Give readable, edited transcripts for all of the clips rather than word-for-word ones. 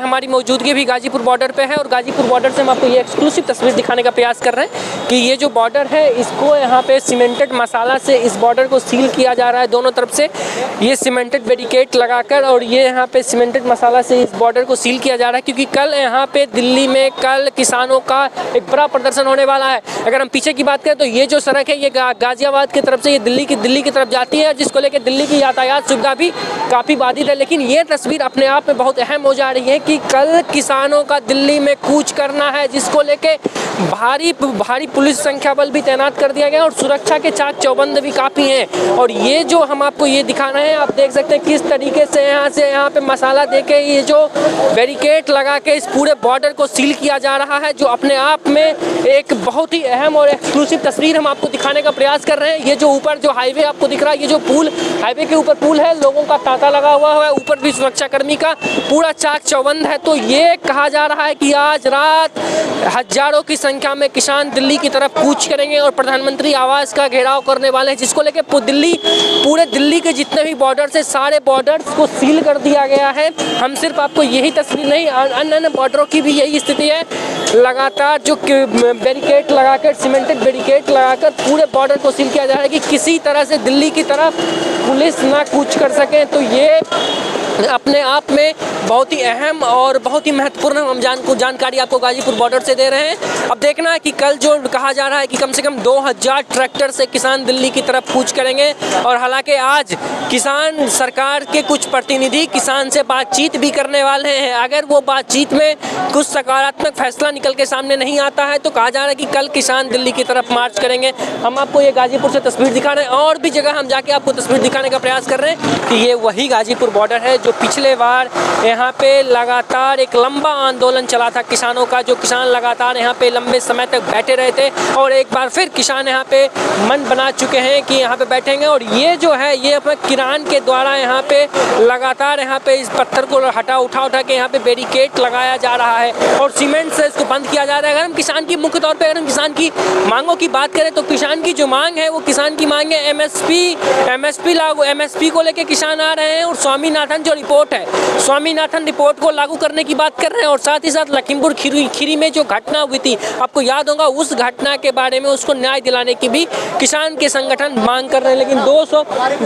हमारी मौजूदगी भी गाजीपुर बॉर्डर पे है और गाजीपुर बॉर्डर से हम आपको ये एक्सक्लूसिव तस्वीर दिखाने का प्रयास कर रहे हैं कि ये जो बॉर्डर है इसको यहाँ पे सीमेंटेड मसाला से इस बॉर्डर को सील किया जा रहा है दोनों तरफ से। ये सीमेंटेड बैरिकेड लगाकर और ये यहाँ पे सीमेंटेड मसाला से इस बॉर्डर को सील किया जा रहा है क्योंकि कल यहाँ पे दिल्ली में कल किसानों का एक बड़ा प्रदर्शन होने वाला है। अगर हम पीछे की बात करें तो ये जो सड़क है ये गाजियाबाद की तरफ से ये दिल्ली की तरफ जाती है, जिसको लेकर दिल्ली की यातायात सुविधा भी काफ़ी बाधित है। लेकिन ये तस्वीर अपने आप में बहुत अहम हो जा रही है कि कल किसानों का दिल्ली में कूच करना है, जिसको लेके भारी पुलिस संख्या बल भी तैनात कर दिया गया और सुरक्षा के चाक चौबंद भी काफ़ी हैं। और ये जो हम आपको ये दिखा रहे हैं, आप देख सकते हैं किस तरीके से यहाँ पे मसाला देके ये जो बैरिकेड लगा के इस पूरे बॉर्डर को सील किया जा रहा है, जो अपने आप में एक बहुत ही अहम और एक्सक्लूसिव तस्वीर हम आपको दिखाने का प्रयास कर रहे हैं। ये जो ऊपर जो हाईवे आपको दिख रहा है, ये जो पुल हाईवे के ऊपर पुल है, लोगों का तांता लगा हुआ है, ऊपर भी सुरक्षाकर्मी का पूरा चाक चौबंद है। तो ये कहा जा रहा है कि आज रात हजारों की संख्या में किसान दिल्ली की तरफ कूच करेंगे और प्रधानमंत्री आवास का घेराव करने वाले हैं, जिसको लेकर पूरे दिल्ली के जितने भी बॉर्डर से सारे बॉर्डर्स को सील कर दिया गया है। हम सिर्फ आपको यही तस्वीर नहीं, अन्य बॉर्डरों की भी यही स्थिति है। लगातार जो बैरिकेड लगाकर सीमेंटेड बैरिकेड लगाकर पूरे बॉर्डर को सील किया जा रहा है कि किसी तरह से दिल्ली की तरफ पुलिस ना कूच कर सके। तो ये अपने आप में बहुत ही अहम और बहुत ही महत्वपूर्ण हम जानकारी आपको गाजीपुर बॉर्डर से दे रहे हैं। अब देखना है कि कल जो कहा जा रहा है कि कम से कम 2000 ट्रैक्टर से किसान दिल्ली की तरफ कूच करेंगे। और हालांकि आज किसान सरकार के कुछ प्रतिनिधि किसान से बातचीत भी करने वाले हैं। अगर वो बातचीत में कुछ सकारात्मक फैसला निकल के सामने नहीं आता है तो कहा जा रहा है कि कल किसान दिल्ली की तरफ मार्च करेंगे। हम आपको ये गाजीपुर से तस्वीर दिखा रहे हैं और भी जगह हम जाके आपको तस्वीर दिखाने का प्रयास कर रहे हैं कि ये वही गाजीपुर बॉर्डर है जो पिछले बार यहाँ पे लगातार एक लंबा आंदोलन चला था किसानों का, जो किसान लगातार यहाँ पे लंबे समय तक बैठे रहे थे और एक बार फिर किसान यहाँ पे मन बना चुके हैं कि यहाँ पे बैठेंगे। और ये जो है ये अपने किरान के द्वारा यहाँ पे लगातार यहाँ पे इस पत्थर को उठा के यहाँ पे बैरिकेड लगाया जा रहा है और सीमेंट से इसको बंद किया जा रहा है। अगर हम किसान की मुख्य तौर पर अगर हम किसान की मांगों की बात करें तो किसान की जो मांग है वो किसान की मांग है एमएसपी लागू, एमएसपी को लेके किसान आ रहे हैं और स्वामीनाथन जो रिपोर्ट है, स्वामीनाथन रिपोर्ट को लागू करने की बात कर रहे हैं। और साथ ही साथ लखीमपुर खीरी में जो घटना हुई थी, आपको याद होगा, उस घटना के बारे में उसको न्याय दिलाने की भी किसान के संगठन मांग कर रहे हैं। लेकिन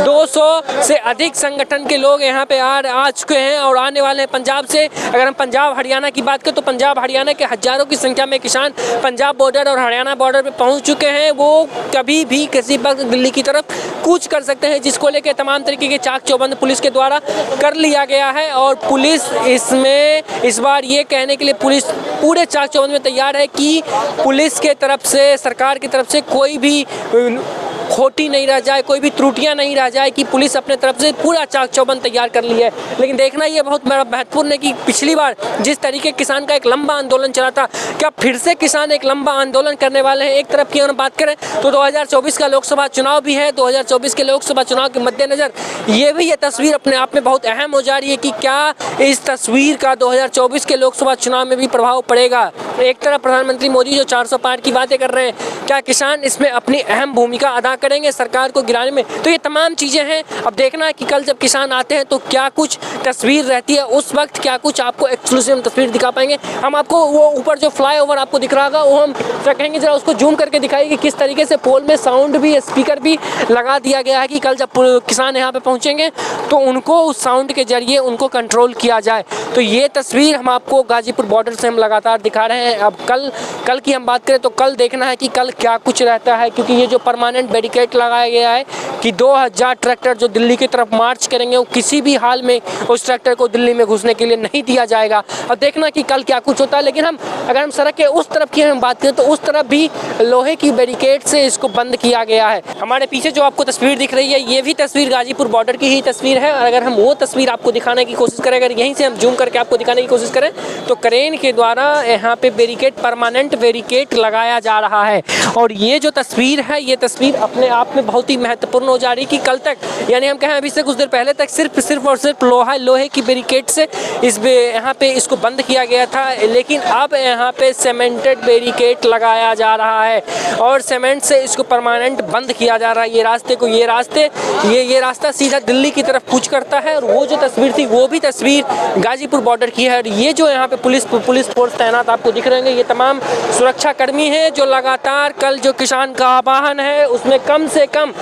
200 से अधिक संगठन के लोग यहाँ पे आ चुके हैं और आने वाले हैं पंजाब से। अगर हम पंजाब हरियाणा की बात करें तो पंजाब हरियाणा के हजारों की संख्या में किसान पंजाब बॉर्डर और हरियाणा बॉर्डर पे पहुँच चुके हैं। वो कभी भी किसी वक्त दिल्ली की तरफ कूच कर सकते हैं, जिसको लेकर तमाम तरीके के चाक चौबंद पुलिस के द्वारा कर लिया गया है। और पुलिस इसमें इस बार ये कहने के लिए पुलिस पूरे चाक चौबंद में तैयार है कि पुलिस के तरफ से, सरकार की तरफ से कोई भी खोटी नहीं रह जाए, कोई भी त्रुटियां नहीं रह जाए, कि पुलिस अपने तरफ से पूरा चाक चौबंद तैयार कर ली है। लेकिन देखना ये बहुत बड़ा महत्वपूर्ण है कि पिछली बार जिस तरीके किसान का एक लंबा आंदोलन चला था, क्या फिर से किसान एक लंबा आंदोलन करने वाले हैं। एक तरफ की अगर बात करें तो 2024 का लोकसभा चुनाव भी है। 2024 के लोकसभा चुनाव के मद्देनजर ये तस्वीर अपने आप में बहुत अहम हो जा रही है कि क्या इस तस्वीर का 2024 के लोकसभा चुनाव में भी प्रभाव पड़ेगा। एक तरफ प्रधानमंत्री मोदी जो 400 पार की बातें कर रहे हैं, क्या किसान इसमें अपनी अहम भूमिका अदा करेंगे सरकार को गिराने में। तो ये तमाम चीज़ें हैं। अब देखना है कि कल जब किसान आते हैं तो क्या कुछ तस्वीर रहती है, उस वक्त क्या कुछ आपको एक्सक्लूसिव तस्वीर दिखा पाएंगे। हम आपको वो ऊपर जो फ्लाईओवर आपको दिख रहा होगा वो हम कहेंगे जरा उसको जूम करके दिखाइए कि किस तरीके से पोल में साउंड भी, स्पीकर भी लगा दिया गया है कि कल जब किसान यहाँ पे पहुँचेंगे तो उनको उस साउंड के जरिए उनको कंट्रोल किया जाए। तो ये तस्वीर हम आपको गाजीपुर बॉर्डर से हम लगातार दिखा रहे हैं। अब कल की हम बात करें तो कल देखना है कि कल क्या कुछ रहता है, क्योंकि ये जो परमानेंट बैरिकेड लगाया गया है कि 2000 ट्रैक्टर जो दिल्ली की तरफ मार्च करेंगे वो किसी भी हाल में उस ट्रैक्टर को दिल्ली में घुसने के लिए नहीं दिया जाएगा। अब देखना कि कल क्या कुछ होता है। लेकिन अगर हम सड़क के उस तरफ की हम बात करें तो उस तरफ भी लोहे की बैरिकेड से इसको बंद किया गया है। हमारे पीछे जो आपको तस्वीर दिख रही है ये भी तस्वीर गाजीपुर बॉर्डर की ही तस्वीर है। अगर हम वो तस्वीर आपको दिखाने की कोशिश करें, अगर यहीं से हम जूम करके आपको दिखाने की कोशिश करें तो क्रेन के द्वारा यहाँ पे बैरिकेड, परमानेंट बैरिकेड लगाया जा रहा है। और ये जो तस्वीर है ये तस्वीर अपने आप में बहुत ही महत्वपूर्ण हो जा रही कि कल तक, यानी हम कहें अभी से कुछ देर पहले तक सिर्फ और सिर्फ लोहे की बैरिकेड से यहाँ पे इसको बंद किया गया था, लेकिन अब यहाँ पे सीमेंटेड बैरिकेड लगाया जा रहा है और सीमेंट से इसको परमानेंट बंद किया जा रहा है। ये रास्ता सीधा दिल्ली की तरफ कूच करता है। और वो जो तस्वीर थी वो भी तस्वीर गाजीपुर बॉर्डर की है। और ये जो यहाँ पे पुलिस फोर्स तैनात आपको दिख रहे हैं, ये तमाम सुरक्षा कर्मी हैं जो लगातार कल जो किसान का आह्वान है उसमें कम से कम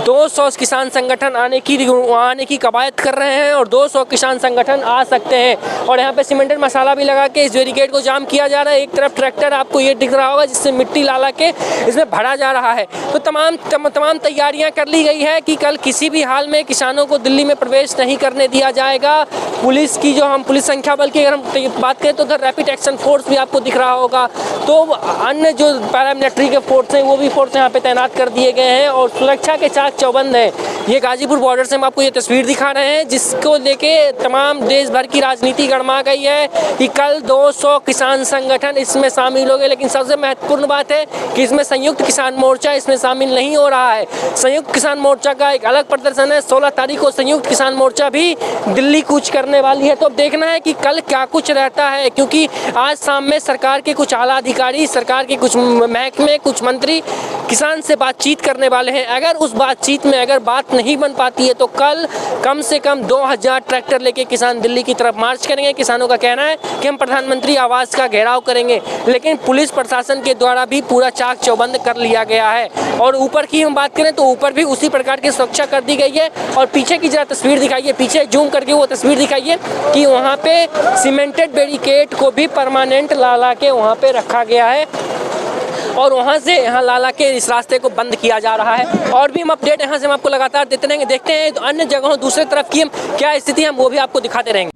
200 किसान संगठन आने की कवायद कर रहे हैं और 200 किसान संगठन आ सकते हैं। और यहाँ पे सीमेंटेड मसाला भी लगा के इस बैरिकेड को जाम किया जा रहा है। एक तरफ ट्रैक्टर आपको ये दिख रहा होगा जिससे मिट्टी ला के इसमें भरा जा रहा है। तो तमाम तैयारियां कर ली गई है कि कल किसी भी हाल में किसानों को दिल्ली में प्रवेश नहीं करने दिया जाएगा। पुलिस की जो हम पुलिस संख्या बल की अगर हम बात करें तो उधर रैपिड एक्शन फोर्स भी आपको दिख रहा होगा। तो अन्य जो पैरामिलिट्री के फोर्स हैं वो भी फोर्स यहाँ पे तैनात कर दिए गए हैं और सुरक्षा के चाक चौबंद है। ये गाजीपुर बॉर्डर से हम आपको ये तस्वीर दिखा रहे हैं जिसको लेके तमाम देश भर की राजनीति गरमा गई है कि कल 200 किसान संगठन इसमें शामिल हो गए। लेकिन सबसे महत्वपूर्ण बात है कि इसमें संयुक्त किसान मोर्चा इसमें शामिल नहीं हो रहा है। संयुक्त किसान मोर्चा का एक अलग प्रदर्शन है। 16 तारीख को संयुक्त किसान मोर्चा भी दिल्ली कूच करने वाली है। तो अब देखना है कि कल क्या कुछ रहता है, क्योंकि आज शाम में सरकार के कुछ आला अधिकारी, सरकार के कुछ महकमे, कुछ मंत्री किसान से बातचीत करने वाले हैं। अगर उस बातचीत में अगर बात नहीं बन पाती है तो कल कम से कम 2000 ट्रैक्टर लेके किसान दिल्ली की तरफ मार्च करेंगे। किसानों का कहना है कि हम प्रधानमंत्री आवास का घेराव करेंगे, लेकिन पुलिस प्रशासन के द्वारा भी पूरा चाक चौबंद कर लिया गया है। और ऊपर की हम बात करें तो ऊपर भी उसी प्रकार की सुरक्षा कर दी गई है। और पीछे की जरा तस्वीर दिखाइए, पीछे जूम करके वो तस्वीर दिखाइए कि वहाँ पे सीमेंटेड बैरिकेड को भी परमानेंट ला के वहाँ पे रखा गया है और वहाँ से यहाँ ला के इस रास्ते को बंद किया जा रहा है। और भी हम अपडेट यहाँ से हम आपको लगातार देते रहेंगे। देखते हैं तो अन्य जगहों दूसरे तरफ की हम क्या स्थिति है, हम वो भी आपको दिखाते रहेंगे।